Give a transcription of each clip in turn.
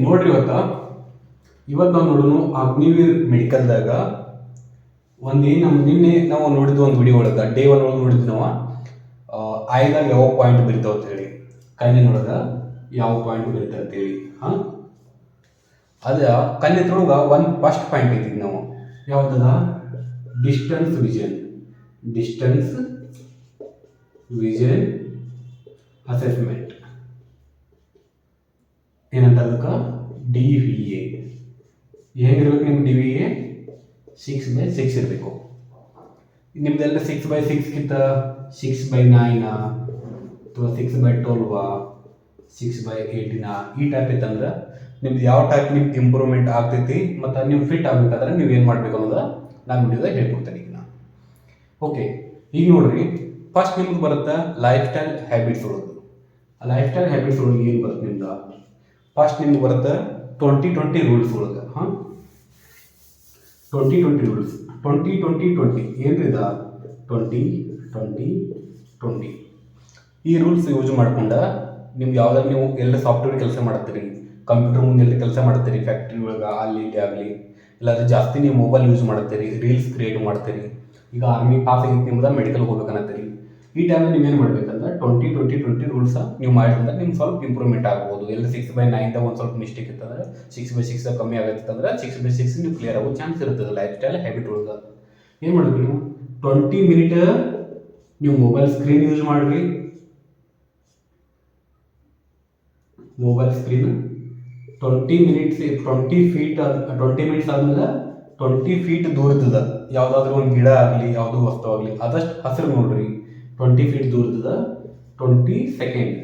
ನೋಡ್ರಿ ಇವತ್ತು ನಾವು ನೋಡೋಣ ಅಗ್ನಿವೀರ್ ಮೆಡಿಕಲ್ದಾಗ ನಿನ್ನೆ ನಾವು ನೋಡಿದ್ವಿ ಒಂದು ವಿಡಿಯೋ ಒಳಗೆ ಡೇ 1 ಒಳಗೆ ನೋಡಿದ್ವಿ ನಾವು ಆಯ್ದಾಗ ಯಾವ ಪಾಯಿಂಟ್ ಬರೀತಾವ ಅಂತ ಹೇಳಿ ಕಣ್ಣಿನೊಳಗೆ ಯಾವ ಪಾಯಿಂಟ್ ಬರೀತಾರೆ ಅಂತೇಳಿ ಅದ ಕಣ್ಣಿನೊಳಗೆ ಒಂದು ಫಸ್ಟ್ ಪಾಯಿಂಟ್ ಐತಿ ನಾವು ಯಾವುದದ ಡಿಸ್ಟೆನ್ಸ್ ವಿಷನ್ ಅಸೆಸ್ಮೆಂಟ್ ಏನಂತ ಅದಕ್ಕೆ DVA ಹೇಗಿರ್ಬೇಕು ನಿಮ್ಗೆ DVA 6/6 ಇರಬೇಕು. ನಿಮ್ದೆಲ್ಲ 6/6ಗಿಂತ 6/9 ಅಥವಾ 6/12 6/18 ಈ ಟೈಪ್ ಇತ್ತಂದ್ರೆ ನಿಮ್ದು ಯಾವ ಟೈಪ್ ನಿಮ್ಗೆ ಇಂಪ್ರೂವ್ಮೆಂಟ್ ಆಗ್ತೈತಿ ಮತ್ತು ನೀವು ಫಿಟ್ ಆಗ್ಬೇಕಾದ್ರೆ ನೀವು ಏನು ಮಾಡಬೇಕು ಅನ್ನೋದು ನಾನು ವಿಡಿಯೋದಾಗ ಹೇಳ್ಕೊಡ್ತೇನೆ ಈಗ ನಾನು. ಓಕೆ, ಈಗ ನೋಡ್ರಿ ಫಸ್ಟ್ ನಿಮ್ಗೆ ಬರುತ್ತೆ ಲೈಫ್ ಸ್ಟೈಲ್ ಹ್ಯಾಬಿಟ್ಸ್ ಒಳಗೆ. ಲೈಫ್ ಸ್ಟೈಲ್ ಹ್ಯಾಬಿಟ್ಸ್ ಒಳಗೆ ಏನು ಬರುತ್ತೆ ನಿಮ್ದು ಫಸ್ಟ್ ನಿಮ್ಗೆ ಬರುತ್ತೆ 20-20 ರೂಲ್ಸ್ ಒಳಗೆ 20-20 ರೂಲ್ಸ್ 20-20-20 ಏನ್ರಿ ಇದ 20-20-20 ಈ ರೂಲ್ಸ್ ಯೂಸ್ ಮಾಡ್ಕೊಂಡ ನಿಮ್ಗೆ ಯಾವ್ದಾದ್ರು ನೀವು ಎಲ್ಲ ಸಾಫ್ಟ್ವೇರ್ ಕೆಲಸ ಮಾಡ್ತೀರಿ, ಕಂಪ್ಯೂಟರ್ ಮುಂದೆ ಎಲ್ಲ ಕೆಲಸ ಮಾಡ್ತೀರಿ, ಫ್ಯಾಕ್ಟ್ರಿ ಒಳಗೆ ಅಲ್ಲಿ ಇಲ್ಲಿ ಆಗಲಿ, ಇಲ್ಲಾಂದ್ರೆ ಜಾಸ್ತಿ ನೀವು ಮೊಬೈಲ್ ಯೂಸ್ ಮಾಡ್ತೀರಿ, ರೀಲ್ಸ್ ಕ್ರಿಯೇಟ್ ಮಾಡ್ತೀರಿ, ಈಗ ಆರ್ಮಿ ಪಾಸ್ ಆಗಿತ್ತು ನಿಮ್ದು ಮೆಡಿಕಲ್ ಹೋಗ್ಬೇಕನ್ನತ್ತೀರಿ, ಈ ಟೈಮಲ್ಲಿ ನೀವೇನು ಮಾಡ್ಬೇಕಂದ್ರೆ 20-20-20 ರೂಲ್ಸ್ ನೀವು ಮಾಡಿದ್ರೆ ನಿಮ್ಗೆ ಸ್ವಲ್ಪ ಇಂಪ್ರೂವ್ಮೆಂಟ್ ಆಗ್ಬೋದು. ಎಲ್ಲ 6/9 ಒಂದು ಸ್ವಲ್ಪ ಮಿಸ್ಟೇಕ್ ಇತ್ತಂದ್ರೆ 6/6 ಕಮ್ಮಿ ಆಗತ್ತಂದ್ರೆ 6/6 ನೀವು ಕ್ಲಿಯರ್ ಆಗೋ ಚಾನ್ಸ್ ಇರ್ತದೆ ಲೈಫ್ ಸ್ಟೈಲ್ ಹ್ಯಾಬಿಟ್ ಒಳಗೆ. ಏನು ಮಾಡಬೇಕು ನೀವು 20 ಮಿನಿಟ್ ನೀವು ಮೊಬೈಲ್ ಸ್ಕ್ರೀನ್ ಯೂಸ್ ಮಾಡಿರಿ. ಮೊಬೈಲ್ ಸ್ಕ್ರೀನ್ 20 ಮಿನಿಟ್ಸ್ ಆದ್ಮೇಲೆ 20 ಫೀಟ್ ದೂರ ಇರ್ತದ ಯಾವುದಾದ್ರೂ ಒಂದು ಗಿಡ ಆಗಲಿ ಯಾವುದೋ ವಸ್ತು ಆಗಲಿ ಆದಷ್ಟು ಹಸಿರು ನೋಡ್ರಿ. 20 ಫೀಟ್ ದೂರ ಇರ್ತದ 20 ಸೆಕೆಂಡ್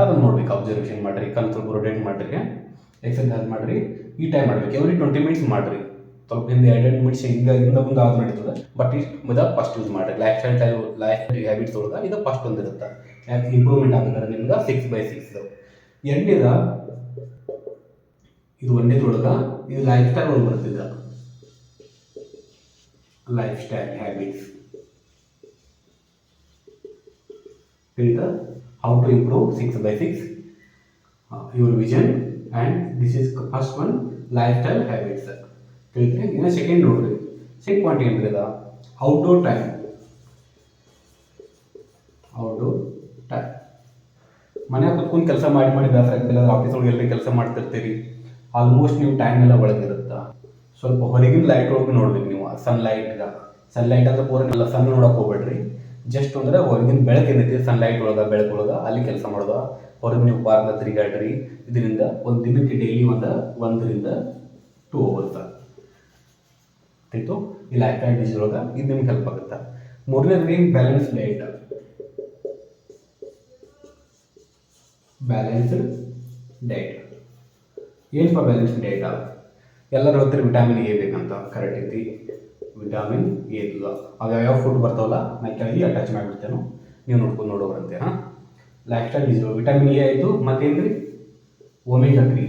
ಅದನ್ನು ನೋಡ್ಬೇಕು, ಅಬ್ಸರ್ವೇಷನ್ ಮಾಡಿರಿ, ಕಣ್ ಸ್ವಲ್ಪ ರೊಟೇಟ್ ಮಾಡಿರಿ, ಎಕ್ಸರ್ಸೈಸ್ ಮಾಡಿರಿ. ಈ ಟೈಮ್ ಮಾಡ್ಬೇಕು, ಎವ್ರಿ 20 ಮಿನಿಟ್ಸ್ ಮಾಡಿರಿ. ಸ್ವಲ್ಪ ಹಿಂದೆ 2 ಮಿನಿಟ್ಸ್ ಹಿಂದೆ ಮುಂದೆ ಆದ್ರೂ ನಡೀತದೆ, ಬಟ್ ಇಷ್ಟು ಫಸ್ಟ್ ಯೂಸ್ ಮಾಡಿರಿ. ಲೈಫ್ ಹ್ಯಾಬಿಟ್ಸ್ ಒಳಗೆ ಇದು ಫಸ್ಟ್ ಒಂದಿರುತ್ತೆ. ಯಾಕೆ ಇಂಪ್ರೂವ್ಮೆಂಟ್ ಆಗ್ಬೇಕಾದ್ರೆ ನಿಮ್ಗೆ 6/6 ಎರಡನೇದ ಇದು ಒಂದೇದ್ರೊಳಗೆ ಇದು ಲೈಫ್ ಸ್ಟೈಲ್ ಒಳಗೆ ಬರ್ತಿದ್ದ ಲೈಫ್ ಸ್ಟೈಲ್ ಹ್ಯಾಬಿಟ್ಸ್ ತಿಳಿತಾ how to improve 6/6 your vision and this is first one lifestyle habits ತಿಳಿತ್ರಿ. ಇನ್ನು ಸೆಕೆಂಡ್ ನೋಡ್ರಿ, ಸೆಕೆಂಡ್ ಪಾಯಿಂಟ್ ಏನ್ರಿ ಅದ ಔಟ್ಡೋರ್ ಟೈಮ್. ಮನ್ಯಾಗ ಕುತ್ಕೊಂಡು ಕೆಲಸ ಮಾಡಿ ಬೇಸರ ಆಗ್ತಿಲ್ಲ, ಆಫೀಸ್ ಒಳಗೆ ಎಲ್ಲ ಕೆಲಸ ಮಾಡ್ತಿರ್ತೀರಿ, ಆಲ್ಮೋಸ್ಟ್ ನೀವು ಟೈಮ್ ಎಲ್ಲ ಒಳಗಿರುತ್ತೆ. ಸ್ವಲ್ಪ ಹೊರಗಿನ ಲೈಟ್ ಒಳಗೆ ನೋಡ್ಬೇಕು ನೀವು. ಸನ್ಲೈಟ್ ಅಂದ್ರೆ ಪೂರ ಸನ್ ನೋಡಕ್ಕೆ ಹೋಗ್ಬೇಡ್ರಿ. ಜಸ್ಟ್ ಅಂದ್ರೆ ಹೊರಗಿನ ಬೆಳಕು ಏನೈತಿ ಸನ್ಲೈಟ್ ಬೆಳಕೊಳಗೆ ಅಲ್ಲಿ ಕೆಲಸ ಮಾಡೋದು. ಹೊರಗೆ ನೀವು ಪಾರ್ಕ್ನ ತಿರುಗಾಡ್ರಿ. ಇದರಿಂದ ಒಂದು ದಿನಕ್ಕೆ ಡೈಲಿ 1 to 2 hours ಆಯ್ತು ಈ ಲೈಫ್ ಸ್ಟೈಲ್ ಒಳಗೆ ಇದು ನಿಮ್ಗೆ ಹೆಲ್ಪ್ ಆಗುತ್ತೆ. ಮೂರನೇದು ಏನು ಬ್ಯಾಲೆನ್ಸ್ಡ್ ಡಯಟ್. ಏನಪ್ಪ ಬ್ಯಾಲೆನ್ಸ್ಡ್ ಡಯಟ್? ಎಲ್ಲರೂ ಹೇಳ್ತೀರಿ ವಿಟಮಿನ್ ಎ ಬೇಕಂತ, ಕರೆಕ್ಟ್ ಐತಿ. ವಿಟಮಿನ್ ಎ ಇರ್ತದ, ಅದು ಯಾವ ಫುಡ್ ಬರ್ತಾವಲ್ಲ ನಾ ಕೆಳಗೆ ಅಟ್ಯಾಚ್ ಮಾಡಿಬಿಡ್ತೇನೆ, ನೀವು ನೋಡ್ಕೊಂಡು ನೋಡೋರಂತೆ. ಲೈಫ್ ಸ್ಟೈಲ್ ವಿಟಮಿನ್ ಎ ಆಯಿತು, ಮತ್ತೇನು ರೀ ಒಮೆಗಾ 3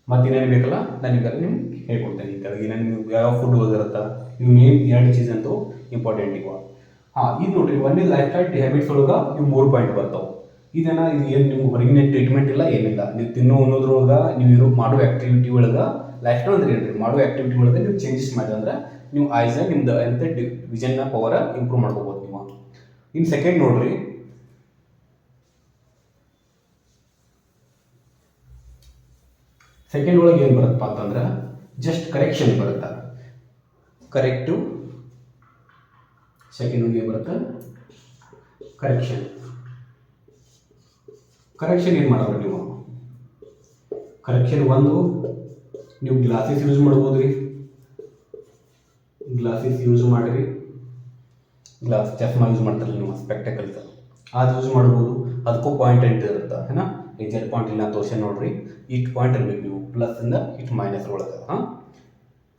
ಮತ್ತೇನೇನು ಬೇಕಲ್ಲ ನಾನು ಈಗ ನಿಮ್ಗೆ ಹೇಳ್ಕೊಡ್ತೇನೆ. ಈ ಕೆಳಗೆ ನಿಮ್ಗೆ ಯಾವ ಫುಡ್ ಹೋಗಿರುತ್ತೆ ಇವು ಮೇನ್ 2 ಚೀಸ್ ಅಂತೂ ಇಂಪಾರ್ಟೆಂಟ್ ಇವ. ಇದು ನೋಡ್ರಿ ಒಂದೇ ಲೈಫ್ ಸ್ಟೈಲ್ ಹ್ಯಾಬಿಟ್ಸ್ ಒಳಗೆ ನೀವು 3 ಪಾಯಿಂಟ್ ಬರ್ತಾವೆ. ಇದು ಏನು ನಿಮ್ಗೆ ಹೊರಗಿನ ಟ್ರೀಟ್ಮೆಂಟ್ ಇಲ್ಲ ಏನಿಲ್ಲ, ನೀವು ತಿನ್ನೋ ಅನ್ನೋದ್ರೊಳಗೆ ನೀವು ಮಾಡೋ ಆ್ಯಕ್ಟಿವಿಟಿ ಒಳಗೆ ಲೈಫ್ ಸ್ಟೈಲ್ ಅಂದ್ರೆ ಹೇಳ್ರಿ ಮಾಡೋ ಆ್ಯಕ್ಟಿವಿಟಿ ಒಳಗೆ ನೀವು ಚೇಂಜಸ್ ಮಾಡಿದ್ರೆ ನೀವು ಐಸ್ ನಿಮ್ದು ಎಂತ ವಿಷನ್ನ ಪವರ್ ಇಂಪ್ರೂವ್ ಮಾಡ್ಕೋಬೋದು ನೀವು. ಇನ್ನು ಸೆಕೆಂಡ್ ನೋಡ್ರಿ, ಸೆಕೆಂಡ್ ಒಳಗೆ ಏನು ಬರುತ್ತಪ್ಪ ಅಂತಂದ್ರೆ ಜಸ್ಟ್ ಕರೆಕ್ಷನ್ ಬರುತ್ತೆ. ಕರೆಕ್ಟಿವ್ ಸೆಕೆಂಡ್ ಒಳಗೆ ಏನು ಬರುತ್ತೆ ಕರೆಕ್ಷನ್ ಏನು ಮಾಡೋರು ನೀವು? ಕರೆಕ್ಷನ್ ಒಂದು ನೀವು ಗ್ಲಾಸಸ್ ಯೂಸ್ ಮಾಡ್ಬೋದು ರೀ. ಗ್ಲಾಸಸ್ ಯೂಸ್ ಮಾಡಿರಿ, ಚಸ್ಮಾ ಯೂಸ್ ಮಾಡ್ತಾರಲ್ಲ ನೀವು ಸ್ಪೆಕ್ಟಕಲ್ಸ್ ಅದು ಯೂಸ್ ಮಾಡ್ಬೋದು. ಅದಕ್ಕೂ ಪಾಯಿಂಟ್ ಇರುತ್ತೆ ಏನಾ, ಎಕ್ಸಾಕ್ಟ್ ಪಾಯಿಂಟ್ ಇಲ್ಲ ತೋರಿಸಿ ನೋಡ್ರಿ. ಇಷ್ಟು ಪಾಯಿಂಟ್ ಇರಬೇಕು ನೀವು ಪ್ಲಸ್ ಇಂದ ಇಷ್ಟು ಮೈನಸ್ ಒಳಗೆ.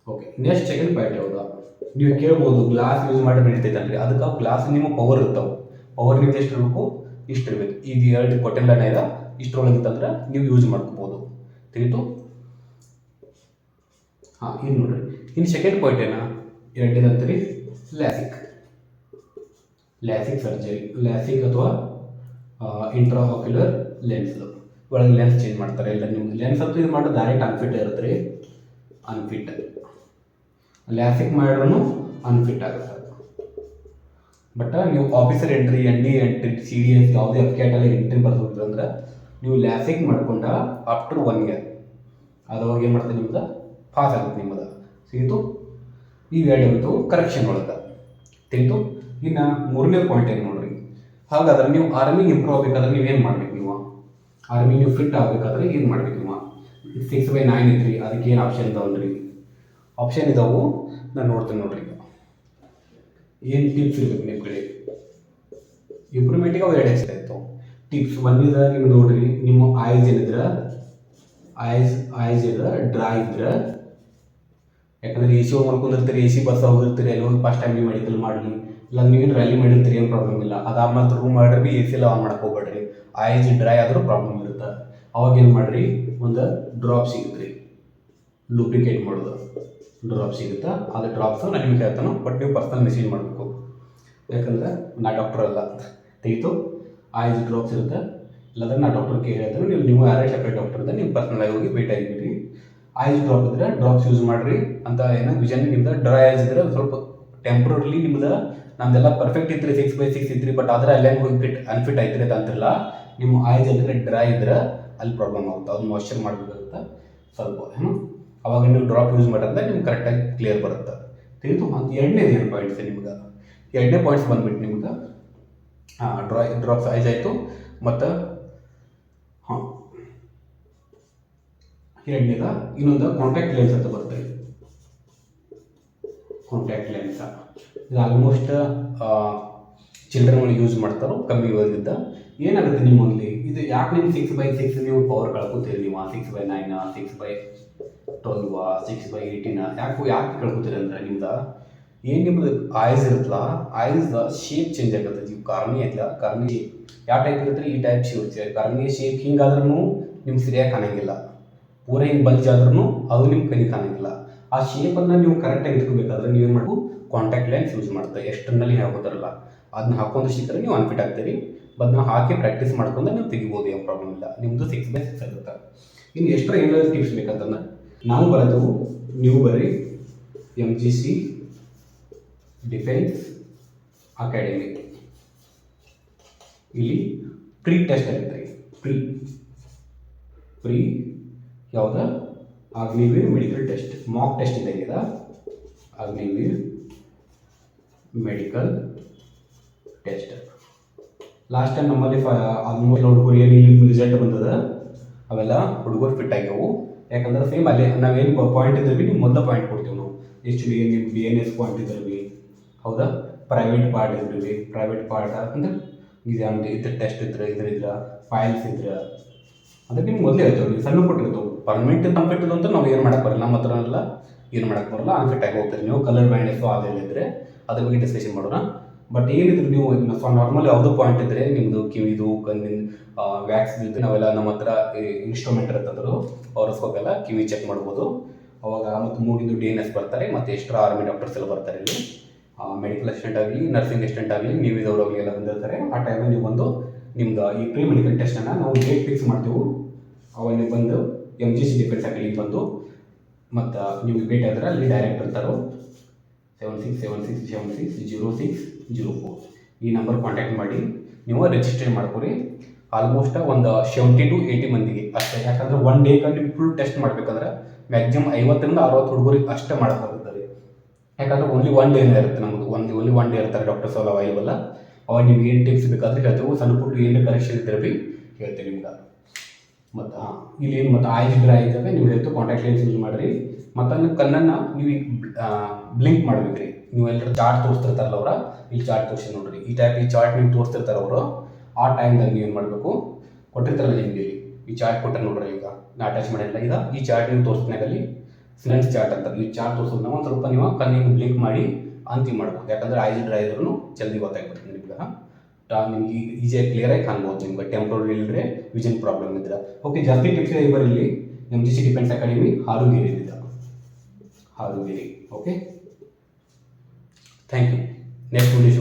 ಓಕೆ, ನೆಕ್ಸ್ಟ್ ಸೆಕೆಂಡ್ ಪಾಯಿಂಟ್ ಯಾವುದು? ನೀವು ಕೇಳ್ಬೋದು ಗ್ಲಾಸ್ ಯೂಸ್ ಮಾಡಿ ನಡೀತೈತಲ್ರಿ, ಅದಕ್ಕೆ ಗ್ಲಾಸ್ ನಿಮ್ಮ ಪವರ್ ಇರ್ತಾವೆ. ಪವರ್ ನಿಮ್ದು ಎಷ್ಟು ಇರಬೇಕು? ಇಷ್ಟು ಇರಬೇಕು. ಇದು 2 ಕೊಟ್ಟೆಲ್ಲ ಇದೆ, ಇಷ್ಟರೊಳಗಿತ್ತಂದ್ರೆ ನೀವು ಯೂಸ್ ಮಾಡ್ಕೋಬೋದು. ತಿಳಿತು? ಇನ್ನು ನೋಡ್ರಿ, ಇನ್ನು ಸೆಕೆಂಡ್ ಪಾಯಿಂಟ್ ಏನ ಎರಡನೇದಂತೀರಿ ಲ್ಯಾಸಿಕ್ ಸರ್ಜರಿ. ಲ್ಯಾಸಿಕ್ ಅಥವಾ ಇಂಟ್ರಾಆಕ್ಯುಲರ್ ಲೆನ್ಸ್ ಒಳಗೆ ಲೆನ್ಸ್ ಚೇಂಜ್ ಮಾಡ್ತಾರೆ. ಇಲ್ಲ ನಿಮ್ಗೆ ಲೆನ್ಸ್ ಅಂತೂ ಇದು ಮಾಡೋದು ಡೈರೆಕ್ಟ್ ಅನ್ಫಿಟ್ ಇರುತ್ತೆ ರೀ, ಅನ್ಫಿಟ್. ಲ್ಯಾಸಿಕ್ ಮಾಡಿದ್ರೂ ಅನ್ಫಿಟ್ ಆಗುತ್ತೆ. ಬಟ್ ನೀವು officer entry, ND entry, CDS ಯಾವುದೇ FCAT ಎಂಟ್ರಿ ಬರ್ತಿದ್ರು ಅಂದ್ರೆ ನೀವು ಲ್ಯಾಸಿಕ್ ಮಾಡ್ಕೊಂಡ ಆಫ್ಟರ್ 1 year ಅದ್ರೊಳಗೆ ಏನು ಮಾಡ್ತಾರೆ ನಿಮ್ದು ಪಾಸ್ ಆಗುತ್ತೆ ನಿಮ್ಮದು. ಸಿಗಿತು ಇವೆರಡು ಕರೆಕ್ಷನ್ ಒಳಗೆ ತಿಳಿತು. ಇನ್ನು ಮೂರನೇ ಪಾಯಿಂಟ್ ಏನು ನೋಡ್ರಿ, ಹಾಗಾದ್ರೆ ನೀವು ಆರ್ಮಿಗೆ ಇಂಪ್ರೂವ್ ಆಗಬೇಕಾದ್ರೆ ನೀವೇನು ಮಾಡ್ಬೇಕು? ನೀವು ಆರ್ಮಿಗೆ ನೀವು ಫಿಟ್ ಆಗಬೇಕಾದ್ರೆ ಏನು ಮಾಡ್ಬೇಕು? ನೀವು 6/9 ಐತ್ರಿ, ಅದಕ್ಕೆ ಏನು ಆಪ್ಷನ್ ಇದಾವಲ್ರಿ? ಆಪ್ಷನ್ ಇದಾವು, ನಾನು ನೋಡ್ತೀನಿ ನೋಡ್ರಿ. ಏನು ಟಿಪ್ಸ್ ಇರ್ಬೇಕು ನಿಮ್ಮ ಕಡೆ ಇಂಪ್ರೂವ್ಮೆಂಟಿಗೆ? ಅವು 2 ಹೆಸರು ಇರ್ತಾವೆ ಟಿಪ್ಸ್. ಒಂದಿದ ನಿಮ್ಗೆ ನೋಡ್ರಿ, ನಿಮ್ಮ ಐಸ್ ಏನಿದ್ರೆ ಐಸ್ ಇದ್ರೆ ಡ್ರೈ ಇದ್ರೆ, ಯಾಕಂದ್ರೆ AC ಹೋಗಿ ಮಾಡ್ಕೊಂಡಿರ್ತೀರಿ, AC ಬಸ್ ಹೋಗಿರ್ತೀರಿ, ಅಲ್ಲಿ ಹೋಗಿ ಫಸ್ಟ್ ಟೈಮ್ ನೀವು ಮೆಡಿಕಲ್ ಮಾಡಲಿ, ಇಲ್ಲ ನೀವೇನು ರ್ಯಾಲಿ ಮಾಡಿರ್ತೀರಿ, ಏನು ಪ್ರಾಬ್ಲಮ್ ಇಲ್ಲ. ಅದಾದ್ಮೇಲೆ ರೂಮ್ ಮಾಡ್ರಿ ಬಿ AC ಎಲ್ಲ ಆನ್ ಮಾಡಕ್ಕೆ ಹೋಗ್ಬೇಡ್ರಿ. ಐಸ್ ಡ್ರೈ ಆದರೂ ಪ್ರಾಬ್ಲಮ್ ಇರುತ್ತೆ. ಅವಾಗ ಏನು ಮಾಡಿರಿ, ಒಂದು ಡ್ರಾಪ್ ಸಿಗುತ್ತೆ ರೀ, ಲೂಬ್ರಿಕೇಟ್ ಮಾಡೋದು ಡ್ರಾಪ್ ಸಿಗುತ್ತೆ. ಅದು ಡ್ರಾಪ್ಸು ನಾನು ನಿಮ್ಗೆ ಹೇಳ್ತಾನೆ, ಬಟ್ ನೀವು ಪರ್ಸನಲ್ ಮೆಸೇಜ್ ಮಾಡಬೇಕು, ಯಾಕಂದರೆ ನಾ ಡಾಕ್ಟರ್ ಅಲ್ಲ. ತೆಗಿತು ಐಸ್ ಡ್ರಾಪ್ಸ್ ಇರುತ್ತೆ, ಇಲ್ಲಾಂದ್ರೆ ನಾ ಡಾಕ್ಟರ್ಗೆ ಹೇಳ್ತಾನೆ, ನೀವು ಯಾರೇ ಸಪ್ರೇಟ್ ಡಾಕ್ಟರ್ ಇದೆ ನೀವು ಪರ್ಸನಲ್ ಆಗಿ ಹೋಗಿ ಭೇಟಿ ಆಗಿಬಿಡಿ. ಐಸ್ ಡ್ರಾಪ್ ಇದ್ರೆ ಡ್ರಾಪ್ಸ್ ಯೂಸ್ ಮಾಡಿರಿ ಅಂತ. ಏನೋ ವಿಷನ್ ನಿಮ್ದು ಡ್ರೈ ಐಸ್ ಇದ್ರೆ ಸ್ವಲ್ಪ ಟೆಂಪ್ರರಿ ನಿಮ್ದು, ನಮ್ದೆಲ್ಲ ಪರ್ಫೆಕ್ಟ್ ಇತ್ತು 6/6 ಇತ್ತು, ಬಟ್ ಆದರೆ ಅಲ್ಲೇ ಹೋಗಿ ಅನ್ಫಿಟ್ ಆಯ್ತಿರಿ ಅಂತಿಲ್ಲ. ನಿಮ್ಮ ಐಸ್ ಅಂದರೆ ಡ್ರೈ ಇದ್ರೆ ಅಲ್ಲಿ ಪ್ರಾಬ್ಲಮ್ ಆಗುತ್ತೆ, ಅದು ಮಾಯ್ಶ್ಚರ್ ಮಾಡಬೇಕಾಗುತ್ತೆ ಸ್ವಲ್ಪ. ಅವಾಗ ನೀವು ಡ್ರಾಪ್ ಯೂಸ್ ಮಾಡಿದ್ರೆ ನಿಮ್ಗೆ ಕರೆಕ್ಟಾಗಿ ಕ್ಲಿಯರ್ ಬರುತ್ತೆ. ತಿಳಿತು. ಮತ್ತು ಎರಡನೇದು ಏನು ಪಾಯಿಂಟ್ಸ್ ನಿಮ್ಗೆ, ಎರಡನೇ ಪಾಯಿಂಟ್ಸ್ ಬಂದ್ಬಿಟ್ಟು ನಿಮ್ಗೆ ಡ್ರಾಪ್ಸ್ ಐಸ್ ಆಯಿತು. ಮತ್ತು ಎರಡನೇದ ಇನ್ನೊಂದು ಕಾಂಟ್ಯಾಕ್ಟ್ ಲೆನ್ಸ್ ಅಂತ ಬರುತ್ತೆ. ಕಾಂಟ್ಯಾಕ್ಟ್ ಲೆನ್ಸ್ ಇದು ಆಲ್ಮೋಸ್ಟ್ ಚಿಲ್ಡ್ರನ್ ಯೂಸ್ ಮಾಡ್ತಾರೋ ಕಮ್ಮಿ ಓದಿದ್ದ. ಏನಾಗುತ್ತೆ ನಿಮ್ಮಲ್ಲಿ ಇದು ಯಾಕೆ ನೀವು 6/6 ನೀವು ಪವರ್ ಕಳ್ಕೊತೀರಿ? ನೀವು 6/9, 6/12, 6/18 ಯಾಕೆ ಕಳ್ಕೊತೀರಿ ಅಂದರೆ, ನಿಮ್ದು ಏನು ನಿಮ್ಮದು ಐಸ್ ಇರುತ್ತಲ್ಲ, ಐಸ್ ಶೇಪ್ ಚೇಂಜ್ ಆಗುತ್ತೆ. ನೀವು ಕಾರ್ನಿ ಐತಲ್ಲ, ಕಾರ್ನಿ ಶೇಪ್ ಯಾವ ಟೈಪ್ ಇರುತ್ತೆ? ಈ ಟೈಪ್ ಶೇಪ್. ಕಾರ್ನಿ ಶೇಪ್ ಹಿಂಗಾದ್ರೂ ನಿಮ್ಗೆ ಸರಿಯಾಗಿ ಕಾಣಂಗಿಲ್ಲ, ಪೂರ ಹಿಂಗೆ ಬಲ್ಜ್ ಆದ್ರೂ ಅದು ನಿಮ್ಗೆ ಕೈ ಕಾಣಂಗಿಲ್ಲ. ಆ ಶೇಪನ್ನು ನೀವು ಕರೆಕ್ಟಾಗಿ ಇಟ್ಕೋಬೇಕಾದ್ರೆ ನೀವೇನು ಮಾಡಬೇಕು? ಕಾಂಟ್ಯಾಕ್ಟ್ ಲೆನ್ಸ್ ಯೂಸ್ ಮಾಡ್ತಾರೆ. ಎಕ್ಸ್ಟರ್ನಲ್ಲಿ ಹಾಕೋತಾರಲ್ಲ ಅದನ್ನ ಹಾಕೊಂಡು ಸಿಕ್ಕರೆ ನೀವು ಅನ್ಫಿಟ್ ಆಗ್ತೀರಿ. ಅದನ್ನ ಹಾಕಿ ಪ್ರಾಕ್ಟೀಸ್ ಮಾಡ್ಕೊಂಡು ನೀವು ತೆಗಿಬೋದು, ಏನು ಪ್ರಾಬ್ಲಮ್ ಇಲ್ಲ. ನಿಮ್ಮದು 6/6 ಆಗುತ್ತೆ. ಇನ್ನು ಎಷ್ಟರ ಏನಾದರೂ ಟಿಪ್ಸ್ ಬೇಕಂತಂದ್ರೆ ನಾವು ಬರೋದು, ನೀವು ಬರ್ರಿ MGC ಡಿಫೆನ್ಸ್ ಅಕಾಡೆಮಿ. ಇಲ್ಲಿ ಪ್ರೀ ಟೆಸ್ಟ್ ಆಗುತ್ತೆ ರೀ, ಪ್ರೀ ಯಾವ್ದು Agniveer medical test, mock test ಇದ್ದಂಗಿದೆ. Agniveer medical test last time ನಮ್ಮಲ್ಲಿ ಆಲ್ಮೋಸ್ಟ್ ಹುಡುಗರು ಏನು ಇಲ್ಲಿ ರಿಸಲ್ಟ್ ಬಂದದ, ಅವೆಲ್ಲ ಹುಡುಗರು ಫಿಟ್ ಆಗ್ಯಾವು. ಯಾಕಂದ್ರೆ ಸೇಮ್ ಅಲ್ಲಿ ನಾವೇನು ಪಾಯಿಂಟ್ ಇದ್ರಿ ನೀವು ಮೊದಲ ಪಾಯಿಂಟ್ ಕೊಡ್ತೀವಿ ನಾವು. ಎಷ್ಟು ನಿಮ್ಮ BNS ಪಾಯಿಂಟ್ ಇದ್ರಿ, ಹೌದಾ? ಪ್ರೈವೇಟ್ ಪಾರ್ಟ್ ಇದ್ರಿ, ಪ್ರೈವೇಟ್ ಪಾರ್ಟ್ ಅಂದ್ರೆ ಇದ್ರ ಟೆಸ್ಟ್ ಇದ್ರೆ, ಇದ್ರ ಫೈಲ್ಸ್ ಇದ್ರೆ ಅದಕ್ಕೆ ನಿಮ್ಗೆ ಮೊದಲೇ ಹೇಳ್ತೇವೆ. ನೀವು ಸಣ್ಣ ಕೊಟ್ಟಿರ್ತವೆ ಪರ್ಮನೆಂಟ್ ಅನ್ಫಿಟ್ ಅಂತ ನಾವು ಏನು ಮಾಡಕ್ಕೆ ಬರಲ್ಲ, ನಮ್ಮ ಹತ್ರ ಎಲ್ಲ ಏನು ಮಾಡಕ್ಕೆ ಬರಲ್ಲ, ಅನ್ಫಿಟ್ ಆಗಿ ಹೋಗ್ತೀರಿ ನೀವು. ಕಲರ್ ಬ್ಯಾಂಡೇಜು ಅದೆಲ್ಲ ಇದ್ದರೆ ಅದ್ರ ಬಗ್ಗೆ ಡಿಸ್ಕಷನ್ ಮಾಡೋಣ. ಬಟ್ ಏನಿದ್ರು ನೀವು ನಾರ್ಮಲ್ ಯಾವುದೋ ಪಾಯಿಂಟ್ ಇದ್ದರೆ ನಿಮ್ಮದು ಕಿವಿದು ಕಣ್ಣಿನ ವ್ಯಾಕ್ಸ್ ಇದ್ದರೆ ನಾವೆಲ್ಲ ನಮ್ಮ ಹತ್ರ ಇನ್ಸ್ಟ್ರೂಮೆಂಟ್ ಇರ್ತದ್ರು, ಅವ್ರಸ್ಕೋಪ್ ಎಲ್ಲ ಕಿವಿ ಚೆಕ್ ಮಾಡ್ಬೋದು. ಅವಾಗ ಮತ್ತು ಮೂಗಿದು DNS ಬರ್ತಾರೆ, ಮತ್ತು ಎಕ್ಸ್ಟ್ರಾ ಆರ್ಮಿ ಡಾಕ್ಟರ್ಸ್ ಎಲ್ಲ ಬರ್ತಾರೆ ಇಲ್ಲಿ. ಮೆಡಿಕಲ್ ಅಸಿಸ್ಟೆಂಟ್ ಆಗಲಿ, ನರ್ಸಿಂಗ್ ಅಸಿಸ್ಟೆಂಟ್ ಆಗಲಿ, ನೀವು ಇದವ್ರಾಗಲಿ ಎಲ್ಲ ಬಂದಿರ್ತಾರೆ. ಆ ಟೈಮಲ್ಲಿ ನೀವು ಬಂದು ನಿಮ್ದು ಈ ಪ್ರೀ ಮೆಡಿಕಲ್ ಟೆಸ್ಟನ್ನು ನಾವು ಡೇಟ್ ಫಿಕ್ಸ್ ಮಾಡ್ತೀವಿ. ಅವಾಗ ನೀವು ಬಂದು MGC ಡಿಫೆನ್ಸ್ ಅಕಾಡೆಮಿಗೆ ಬಂದು ಮತ್ತು ನೀವು ಭೇಟಿ ಆದರೆ ಅಲ್ಲಿ ಡೈರೆಕ್ಟ್ ಇರ್ತಾರೋ 7676760604 ಈ ನಂಬರ್ ಕಾಂಟ್ಯಾಕ್ಟ್ ಮಾಡಿ ನೀವು ರಿಜಿಸ್ಟರ್ ಮಾಡ್ಕೊರಿ. ಆಲ್ಮೋಸ್ಟ್ ಒಂದು 70 to 80 ಮಂದಿಗೆ ಅಷ್ಟೇ. ಯಾಕಂದ್ರೆ ಒನ್ ಡೇಗೆ ನೀವು ಫುಲ್ ಟೆಸ್ಟ್ ಮಾಡಬೇಕಂದ್ರೆ ಮ್ಯಾಕ್ಸಿಮಮ್ 50ರಿಂದ 60 ಹುಡುಗರಿಗೆ ಅಷ್ಟೇ ಮಾಡೋಕ್ಕಾಗುತ್ತದೆ. ಯಾಕಂದ್ರೆ ಓನ್ಲಿ ಒನ್ ಡೇನೇ ಇರುತ್ತೆ ನಮ್ಮದು, ಓನ್ಲಿ ಒನ್ ಡೇ ಇರ್ತಾರೆ ಡಾಕ್ಟರ್ಸ್ ಎಲ್ಲ ಅವೈಲೇಬಲ್. ಅವಾಗ ನಿಮ್ಗೆ ಏನು ಟಿಪ್ಸ್ ಬೇಕಾದ್ರೆ ಹೇಳ್ತೇವೆ, ಸಣ್ಣ ಪುಟ್ಟು ಏನು ಕರೆಕ್ಷನ್ ಇದ್ದರೆ ಭೀ ಹೇಳ್ತೇವೆ ನಿಮ್ಗೆ. ಮತ್ತು ಇಲ್ಲಿ ಏನು ಮತ್ತು ಐಸ್ ಡ್ರೈ ಇದ್ದಾಗ ನೀವು ಹೇಳ್ತು ಕಾಂಟ್ಯಾಕ್ಟ್ ಲೆನ್ಸ್ ಯೂಸ್ ಮಾಡಿರಿ. ಮತ್ತು ನೀವು ಕಣ್ಣನ್ನು ನೀವು ಬ್ಲಿಂಕ್ ಮಾಡ್ಬೇಕು ರೀ. ನೀವು ಎಲ್ಲರೂ ಚಾರ್ಟ್ ತೋರಿಸ್ತಿರ್ತಾರಲ್ಲ ಅವ್ರ, ಇಲ್ಲಿ ಚಾರ್ಟ್ ತೋರಿಸಿ ನೋಡ್ರಿ, ಈ ಟೈಪ್ ಈ ಚಾರ್ಟ್ ನೀವು ತೋರಿಸ್ತಿರ್ತಾರೆ ಅವರು. ಆ ಟೈಮ್ದಾಗ ನೀವು ಏನು ಮಾಡಬೇಕು, ಕೊಟ್ಟಿರ್ತಾರಲ್ಲ ನಿಮಗೆ ಈ ಚಾರ್ಟ್ ಕೊಟ್ಟರೆ ನೋಡ್ರಿ, ಈಗ ನಾ ಅಟ್ಯಾಚ್ ಮಾಡಿಲ್ಲ, ಈ ಚಾರ್ಟ್ ನೀವು ತೋರಿಸ್ತಾಗಲ್ಲಿ ಸ್ಲೆನ್ಸ್ ಚಾರ್ಟ್ ಅಂತ ಈ ಚಾರ್ಟ್ ತೋರಿಸೋದನ್ನ ಒಂದು ಸ್ವಲ್ಪ ನೀವು ಕಣ್ಣಿಗೆ ಬ್ಲಿಂಕ್ ಮಾಡಿ ಅಂತಿ ಮಾಡ್ಬೋದು. ಯಾಕಂದರೆ ಐಸ್ ಡ್ರೈ ಇದ್ರೂ ಜಲ್ದಿ ಗೊತ್ತಾಗ್ಬಿಡ್ತದೆ ನಿಮ್ಗೆ. ನಿಮ್ಗೆ ಈಸಿಯಾಗಿ ಕ್ಲಿಯರಾಗಿ ಕಾಣ್ಬೋದು ನಿಮ್ಗೆ, ಟೆಂಪ್ರರಿ ಇಲ್ಲದ್ರೆ ವಿಷನ್ ಪ್ರಾಬ್ಲಮ್ ಇದ್ರೆ. ಓಕೆ, ಜಾಸ್ತಿ ಟಿಪ್ಸ್ ಬರೀ ಇಲ್ಲಿ MGC defence academy Harugeri. Okay, thank you. Next video